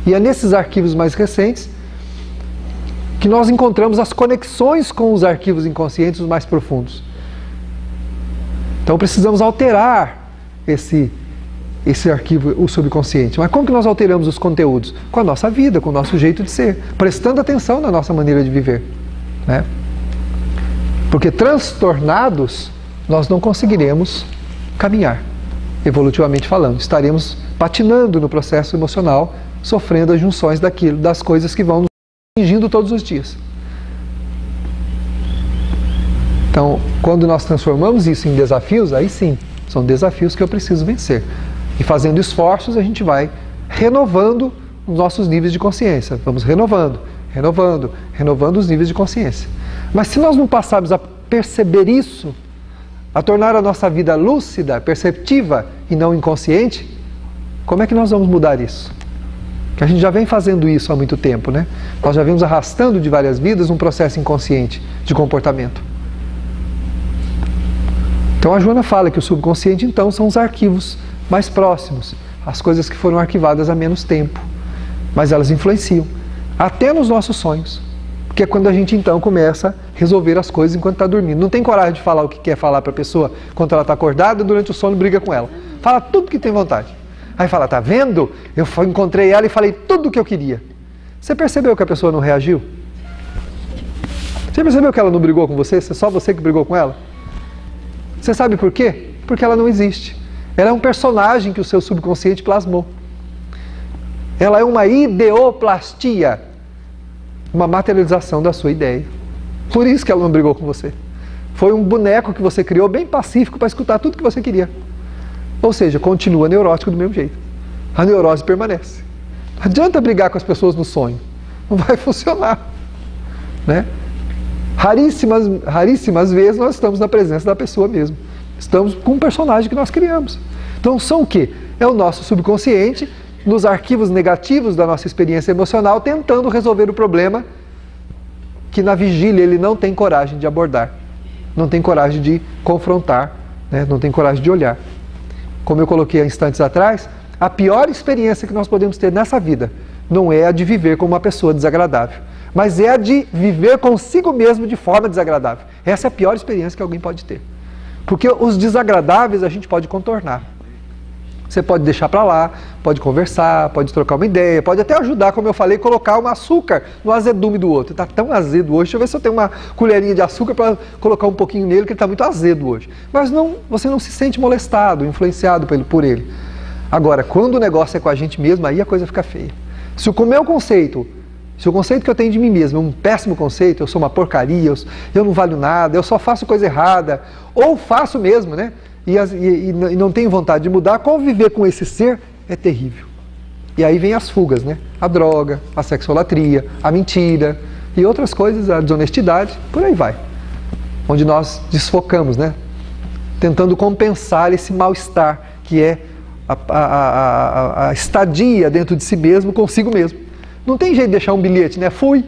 E é nesses arquivos mais recentes que nós encontramos as conexões com os arquivos inconscientes os mais profundos. Então precisamos alterar esse arquivo, o subconsciente. Mas como que nós alteramos os conteúdos? Com a nossa vida, com o nosso jeito de ser, prestando atenção na nossa maneira de viver, né? Porque transtornados, nós não conseguiremos caminhar, evolutivamente falando. Estaremos patinando no processo emocional, sofrendo as junções das coisas que vão nos atingindo todos os dias. Então, quando nós transformamos isso em desafios, aí sim, são desafios que eu preciso vencer. E fazendo esforços, a gente vai renovando os nossos níveis de consciência. Vamos renovando os níveis de consciência. Mas se nós não passarmos a perceber isso, a tornar a nossa vida lúcida, perceptiva e não inconsciente, como é que nós vamos mudar isso? Que a gente já vem fazendo isso há muito tempo, né? Nós já vimos arrastando de várias vidas um processo inconsciente de comportamento. Então a Joana fala que o subconsciente, então, são os arquivos mais próximos, as coisas que foram arquivadas há menos tempo, mas elas influenciam, até nos nossos sonhos, porque é quando a gente então começa a resolver as coisas enquanto está dormindo. Não tem coragem de falar o que quer falar para a pessoa quando ela está acordada, durante o sono briga com ela. Fala tudo que tem vontade. Aí fala, tá vendo? Eu encontrei ela e falei tudo o que eu queria. Você percebeu que a pessoa não reagiu? Você percebeu que ela não brigou com você? Só você que brigou com ela? Você sabe por quê? Porque ela não existe. Ela é um personagem que o seu subconsciente plasmou. Ela é uma ideoplastia, uma materialização da sua ideia. Por isso que ela não brigou com você. Foi um boneco que você criou bem pacífico para escutar tudo que você queria. Ou seja, continua neurótico do mesmo jeito. A neurose permanece. Não adianta brigar com as pessoas no sonho. Não vai funcionar, né? Raríssimas vezes nós estamos na presença da pessoa mesmo. Estamos com um personagem que nós criamos. Então são o quê? É o nosso subconsciente, nos arquivos negativos da nossa experiência emocional, tentando resolver o problema que na vigília ele não tem coragem de abordar, não tem coragem de confrontar, né? Não tem coragem de olhar. Como eu coloquei há instantes atrás, a pior experiência que nós podemos ter nessa vida não é a de viver com uma pessoa desagradável, mas é a de viver consigo mesmo de forma desagradável. Essa é a pior experiência que alguém pode ter. Porque os desagradáveis a gente pode contornar. Você pode deixar para lá, pode conversar, pode trocar uma ideia, pode até ajudar, como eu falei, colocar um açúcar no azedume do outro. Está tão azedo hoje, deixa eu ver se eu tenho uma colherinha de açúcar para colocar um pouquinho nele, que ele está muito azedo hoje. Mas não, você não se sente molestado, influenciado por ele. Agora, quando o negócio é com a gente mesmo, aí a coisa fica feia. Se o meu conceito, se o conceito que eu tenho de mim mesmo é um péssimo conceito, eu sou uma porcaria, eu não valho nada, eu só faço coisa errada, ou faço mesmo, né? E não tenho vontade de mudar, conviver com esse ser é terrível. E aí vem as fugas, né? A droga, a sexolatria, a mentira e outras coisas, a desonestidade, por aí vai. Onde nós desfocamos, né? Tentando compensar esse mal-estar que é a estadia dentro de si mesmo, consigo mesmo. Não tem jeito de deixar um bilhete, né? Fui,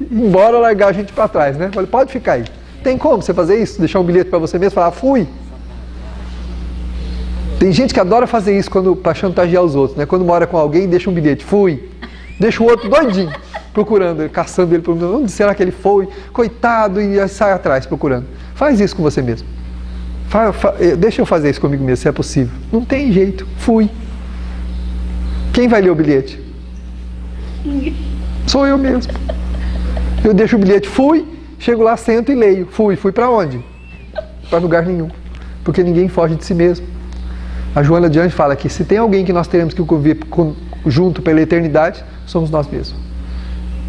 embora largar a gente para trás, né? Falei, pode ficar aí. Tem como você fazer isso? Deixar um bilhete para você mesmo e falar, fui. Tem gente que adora fazer isso para chantagear os outros, né? Quando mora com alguém, deixa um bilhete, fui. Deixa o outro doidinho, procurando, caçando ele, onde será que ele foi? Coitado, e sai atrás procurando. Faz isso com você mesmo. Deixa eu fazer isso comigo mesmo, se é possível. Não tem jeito, fui. Quem vai ler o bilhete? Sou eu mesmo. Eu deixo o bilhete, fui, chego lá, sento e leio. Fui para onde? Para lugar nenhum. Porque ninguém foge de si mesmo. A Joana de Anjos fala que se tem alguém que nós teremos que conviver junto pela eternidade, somos nós mesmos.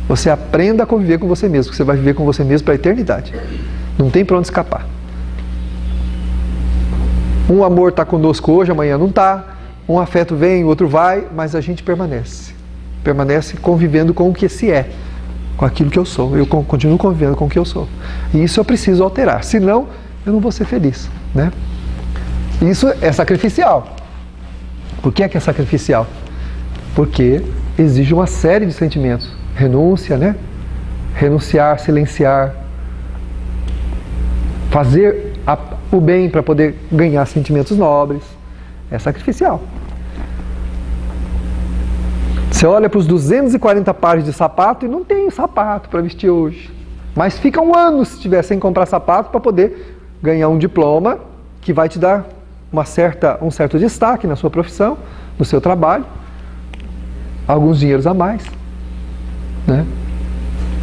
Você aprenda a conviver com você mesmo, que você vai viver com você mesmo para a eternidade. Não tem para onde escapar. Um amor está conosco hoje, amanhã não está. Um afeto vem, o outro vai, mas a gente permanece. Permanece convivendo com o que se é, com aquilo que eu sou. Eu continuo convivendo com o que eu sou. E isso eu preciso alterar, senão eu não vou ser feliz, né? Isso é sacrificial. Por que é sacrificial? Porque exige uma série de sentimentos. Renúncia, né? Renunciar, silenciar. Fazer o bem para poder ganhar sentimentos nobres. É sacrificial. Você olha para os 240 pares de sapato e não tem sapato para vestir hoje. Mas fica um ano se tiver sem comprar sapato para poder ganhar um diploma que vai te dar um certo destaque na sua profissão, no seu trabalho, alguns dinheiros a mais, né?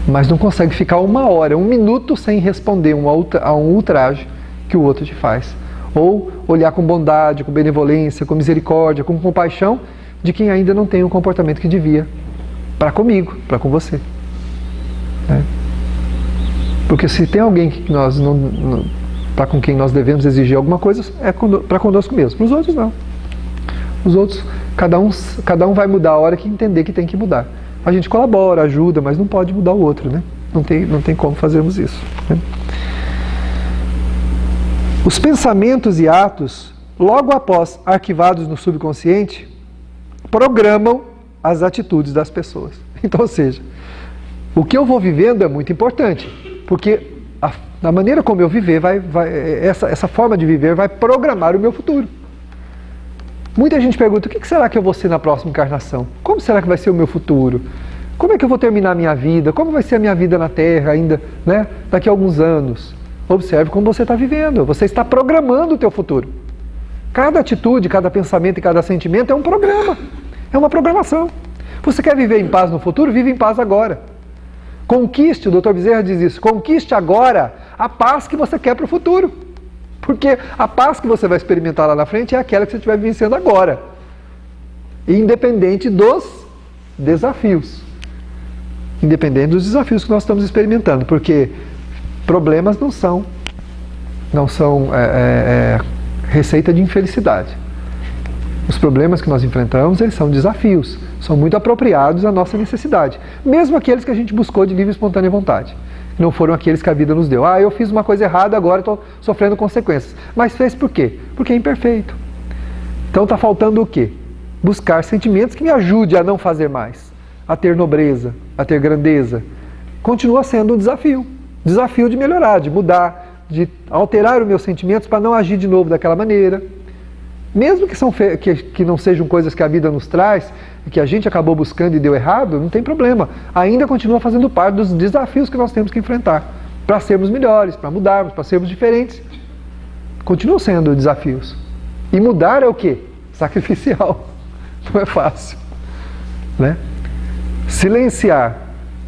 Mas não consegue ficar 1 hora, 1 minuto sem responder a um ultraje que o outro te faz. Ou olhar com bondade, com benevolência, com misericórdia, com compaixão de quem ainda não tem o comportamento que devia para comigo, para com você, né? Porque se tem alguém que nós para com quem nós devemos exigir alguma coisa, é para conosco mesmo. Para os outros não. Os outros, cada um vai mudar a hora que entender que tem que mudar. A gente colabora, ajuda, mas não pode mudar o outro, né? Não tem como fazermos isso, né? Os pensamentos e atos, logo após arquivados no subconsciente, programam as atitudes das pessoas. Então, ou seja, o que eu vou vivendo é muito importante, porque a maneira como eu viver, essa forma de viver vai programar o meu futuro. Muita gente pergunta, o que será que eu vou ser na próxima encarnação? Como será que vai ser o meu futuro? Como é que eu vou terminar a minha vida? Como vai ser a minha vida na Terra ainda, né, daqui a alguns anos? Observe como você está vivendo. Você está programando o teu futuro. Cada atitude, cada pensamento e cada sentimento é um programa. É uma programação. Você quer viver em paz no futuro? Vive em paz agora. Conquiste, o Dr. Bezerra diz isso, conquiste agora a paz que você quer para o futuro. Porque a paz que você vai experimentar lá na frente é aquela que você estiver vivenciando agora. Independente dos desafios. Independente dos desafios que nós estamos experimentando. Porque problemas não são receita de infelicidade. Os problemas que nós enfrentamos, eles são desafios. São muito apropriados à nossa necessidade. Mesmo aqueles que a gente buscou de livre e espontânea vontade. Não foram aqueles que a vida nos deu. Ah, eu fiz uma coisa errada, agora estou sofrendo consequências. Mas fez por quê? Porque é imperfeito. Então está faltando o quê? Buscar sentimentos que me ajudem a não fazer mais. A ter nobreza, a ter grandeza. Continua sendo um desafio. Desafio de melhorar, de mudar, de alterar os meus sentimentos para não agir de novo daquela maneira. Mesmo que não sejam coisas que a vida nos traz, e que a gente acabou buscando e deu errado, não tem problema. Ainda continua fazendo parte dos desafios que nós temos que enfrentar. Para sermos melhores, para mudarmos, para sermos diferentes. Continuam sendo desafios. E mudar é o quê? Sacrificial. Não é fácil, né? Silenciar.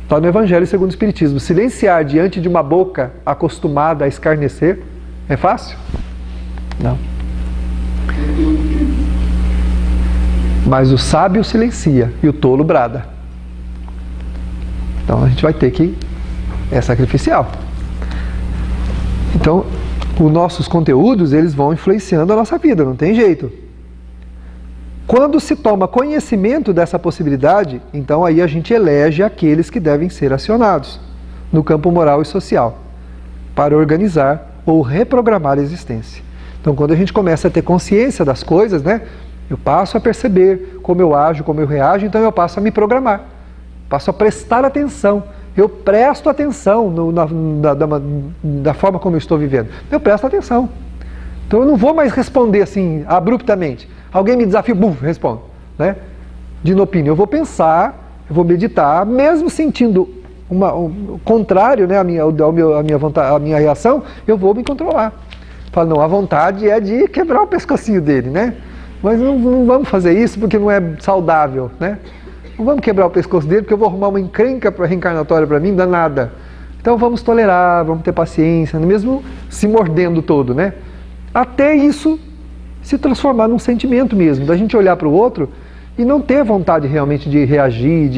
Está no Evangelho segundo o Espiritismo. Silenciar diante de uma boca acostumada a escarnecer, é fácil? Não. Mas o sábio silencia e o tolo brada. Então a gente vai ter que... É sacrificial. Então, os nossos conteúdos, eles vão influenciando a nossa vida, não tem jeito. Quando se toma conhecimento dessa possibilidade, então aí a gente elege aqueles que devem ser acionados no campo moral e social para organizar ou reprogramar a existência. Então, quando a gente começa a ter consciência das coisas, né, eu passo a perceber como eu ajo, como eu reajo, então eu passo a me programar, passo a prestar atenção. Eu presto atenção da forma como eu estou vivendo. Eu presto atenção. Então eu não vou mais responder assim, abruptamente. Alguém me desafia, bum, respondo, né? De inopínio. Eu vou pensar, eu vou meditar, mesmo sentindo o contrário, né, a minha reação, eu vou me controlar. Falo, não, a vontade é de quebrar o pescocinho dele, né? Mas não vamos fazer isso porque não é saudável, né? Não vamos quebrar o pescoço dele porque eu vou arrumar uma encrenca reencarnatória para mim, não dá nada. Então vamos tolerar, vamos ter paciência, mesmo se mordendo todo, né? Até isso se transformar num sentimento mesmo, da gente olhar para o outro e não ter vontade realmente de reagir,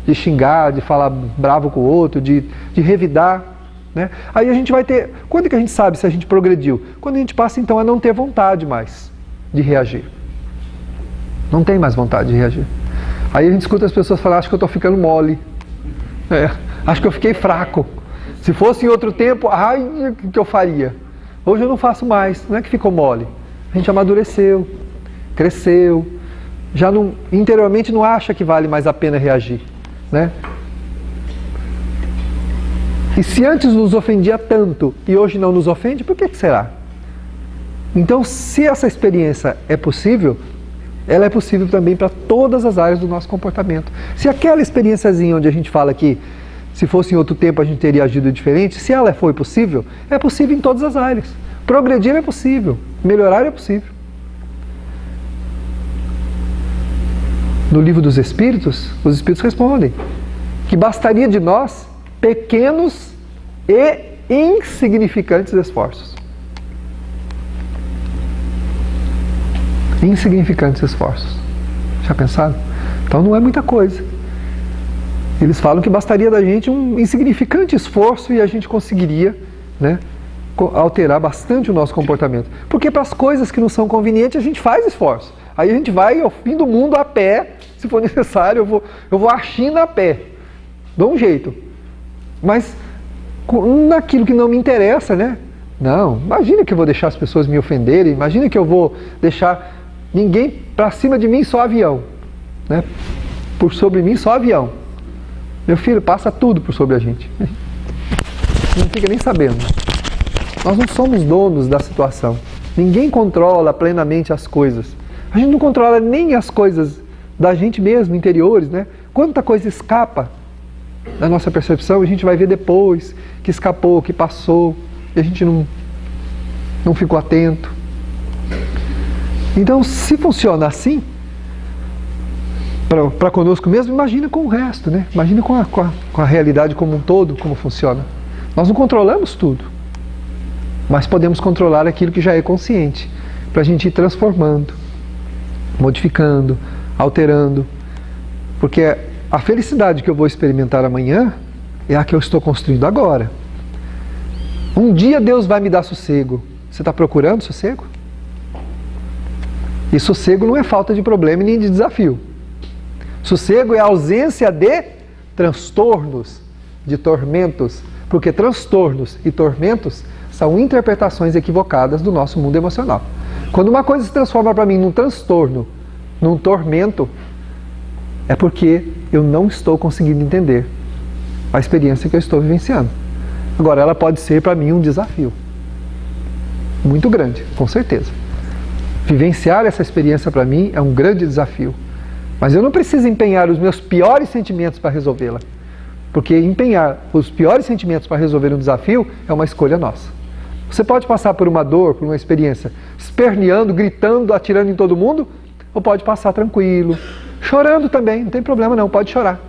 de xingar, de falar bravo com o outro, de revidar, né? Aí a gente vai ter... Quando é que a gente sabe se a gente progrediu? Quando a gente passa então a não ter vontade mais de reagir. Não tem mais vontade de reagir. Aí a gente escuta as pessoas falar, acho que eu estou ficando mole. Acho que eu fiquei fraco. Se fosse em outro tempo, ai, o que eu faria? Hoje eu não faço mais, não é que ficou mole. A gente amadureceu, cresceu, já não, interiormente não acha que vale mais a pena reagir, né? E se antes nos ofendia tanto e hoje não nos ofende, por que será? Então, se essa experiência é possível, ela é possível também para todas as áreas do nosso comportamento. Se aquela experiênciazinha onde a gente fala que se fosse em outro tempo a gente teria agido diferente, se ela foi possível, é possível em todas as áreas. Progredir é possível, melhorar é possível. No livro dos Espíritos, os Espíritos respondem que bastaria de nós pequenos e insignificantes esforços. Insignificantes esforços. Já pensaram? Então não é muita coisa. Eles falam que bastaria da gente um insignificante esforço e a gente conseguiria, né, alterar bastante o nosso comportamento. Porque para as coisas que não são convenientes a gente faz esforço. Aí a gente vai ao fim do mundo a pé, se for necessário, eu vou à China a pé. Dou um jeito. Mas naquilo que não me interessa, né? Não, imagina que eu vou deixar as pessoas me ofenderem, imagina que eu vou deixar ninguém para cima de mim, só avião, né? Por sobre mim, só avião. Meu filho, passa tudo por sobre a gente. Não fica nem sabendo. Nós não somos donos da situação. Ninguém controla plenamente as coisas. A gente não controla nem as coisas da gente mesmo, interiores, né? Quanta coisa escapa da nossa percepção, a gente vai ver depois que escapou, que passou, e a gente não ficou atento. Então, se funciona assim, para conosco mesmo, imagina com o resto, né? Imagina com a realidade como um todo, como funciona. Nós não controlamos tudo, mas podemos controlar aquilo que já é consciente, para a gente ir transformando, modificando, alterando, porque a felicidade que eu vou experimentar amanhã é a que eu estou construindo agora. Um dia Deus vai me dar sossego. Você está procurando sossego? E sossego não é falta de problema nem de desafio. Sossego é a ausência de transtornos, de tormentos, porque transtornos e tormentos são interpretações equivocadas do nosso mundo emocional. Quando uma coisa se transforma para mim num transtorno, num tormento, é porque eu não estou conseguindo entender a experiência que eu estou vivenciando. Agora, ela pode ser para mim um desafio muito grande, com certeza. Vivenciar essa experiência para mim é um grande desafio. Mas eu não preciso empenhar os meus piores sentimentos para resolvê-la. Porque empenhar os piores sentimentos para resolver um desafio é uma escolha nossa. Você pode passar por uma dor, por uma experiência, esperneando, gritando, atirando em todo mundo, ou pode passar tranquilo, chorando também, não tem problema não, pode chorar.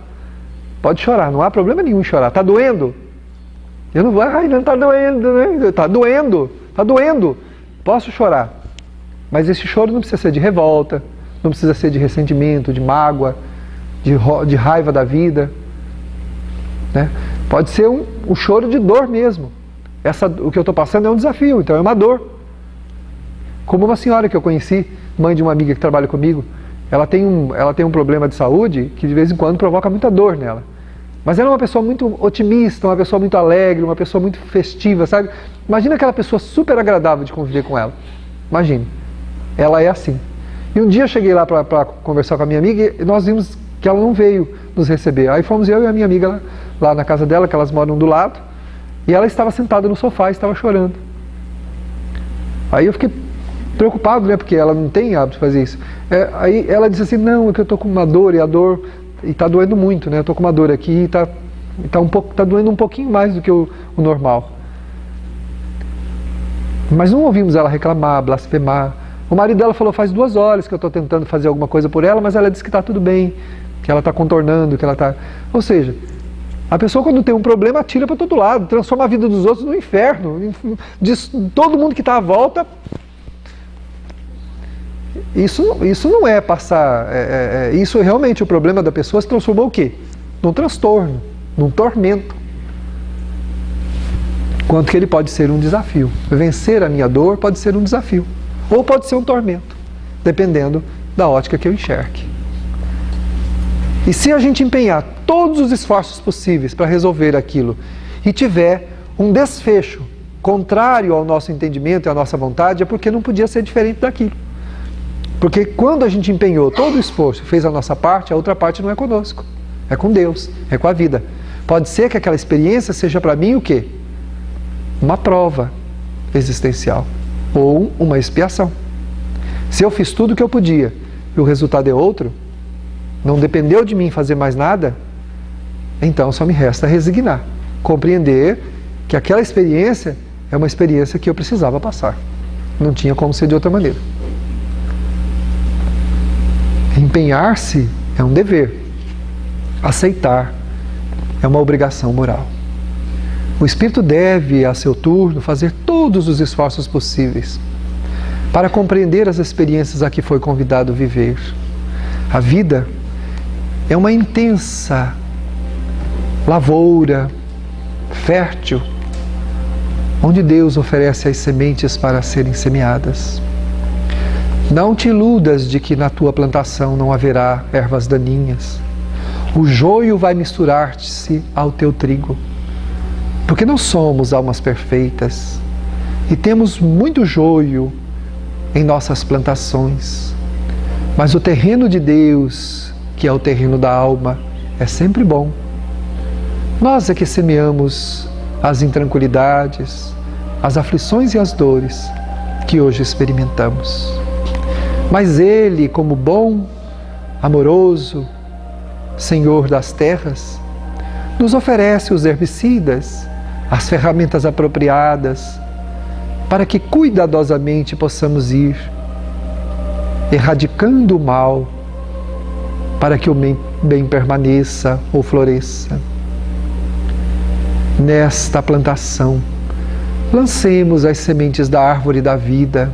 Pode chorar, não há problema nenhum em chorar. Está doendo? Eu não vou, ai, não está doendo, né? Está doendo, está doendo. Posso chorar. Mas esse choro não precisa ser de revolta, não precisa ser de ressentimento, de mágoa, de raiva da vida, né? Pode ser um choro de dor mesmo. O que eu estou passando é um desafio, então é uma dor. Como uma senhora que eu conheci, mãe de uma amiga que trabalha comigo, ela tem um problema de saúde que de vez em quando provoca muita dor nela. Mas ela é uma pessoa muito otimista, uma pessoa muito alegre, uma pessoa muito festiva, sabe? Imagina aquela pessoa super agradável de conviver com ela. Imagine. Ela é assim. E um dia eu cheguei lá para conversar com a minha amiga e nós vimos que ela não veio nos receber. Aí fomos eu e a minha amiga lá na casa dela, que elas moram do lado, e ela estava sentada no sofá e estava chorando. Aí eu fiquei preocupado, né, porque ela não tem hábito de fazer isso. Aí ela disse assim, não, é que eu estou com uma dor, e a dor está doendo muito, né, eu estou com uma dor aqui e está doendo um pouquinho mais do que o normal. Mas não ouvimos ela reclamar, blasfemar. O marido dela falou, faz 2 horas que eu estou tentando fazer alguma coisa por ela, mas ela disse que está tudo bem, que ela está contornando, que ela está... Ou seja, a pessoa quando tem um problema atira para todo lado, transforma a vida dos outros no inferno, diz todo mundo que está à volta. Isso não é passar... isso realmente, o problema da pessoa se transformou o quê? Num transtorno, num tormento. Quanto que ele pode ser um desafio. Vencer a minha dor pode ser um desafio. Ou pode ser um tormento, dependendo da ótica que eu enxergue. E se a gente empenhar todos os esforços possíveis para resolver aquilo e tiver um desfecho contrário ao nosso entendimento e à nossa vontade, é porque não podia ser diferente daquilo. Porque quando a gente empenhou todo o esforço e fez a nossa parte, a outra parte não é conosco, é com Deus, é com a vida. Pode ser que aquela experiência seja para mim o quê? Uma prova existencial. Ou uma expiação. Se eu fiz tudo o que eu podia e o resultado é outro, não dependeu de mim fazer mais nada, então só me resta resignar, compreender que aquela experiência é uma experiência que eu precisava passar. Não tinha como ser de outra maneira. Empenhar-se é um dever. Aceitar é uma obrigação moral. O espírito deve, a seu turno, fazer todos os esforços possíveis para compreender as experiências a que foi convidado a viver. A vida é uma intensa lavoura, fértil, onde Deus oferece as sementes para serem semeadas. Não te iludas de que na tua plantação não haverá ervas daninhas. O joio vai misturar-se ao teu trigo, porque não somos almas perfeitas e temos muito joio em nossas plantações. Mas o terreno de Deus, que é o terreno da alma, é sempre bom. Nós é que semeamos as intranquilidades, as aflições e as dores que hoje experimentamos. Mas Ele, como bom, amoroso Senhor das terras, nos oferece os herbicidas, as ferramentas apropriadas, para que cuidadosamente possamos ir erradicando o mal, para que o bem permaneça ou floresça. Nesta plantação, lancemos as sementes da árvore da vida,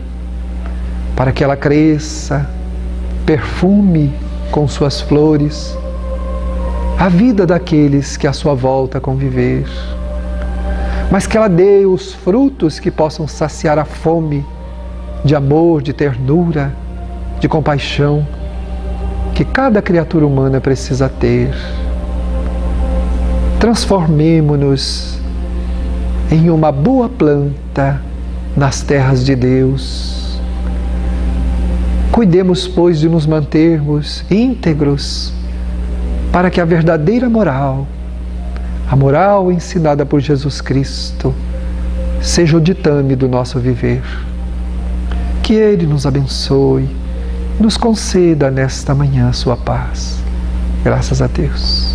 para que ela cresça, perfume com suas flores a vida daqueles que à sua volta conviver, mas que ela dê os frutos que possam saciar a fome de amor, de ternura, de compaixão que cada criatura humana precisa ter. Transformemo-nos em uma boa planta nas terras de Deus. Cuidemos, pois, de nos mantermos íntegros para que a verdadeira moral, a moral ensinada por Jesus Cristo, seja o ditame do nosso viver. Que Ele nos abençoe, nos conceda nesta manhã a sua paz. Graças a Deus.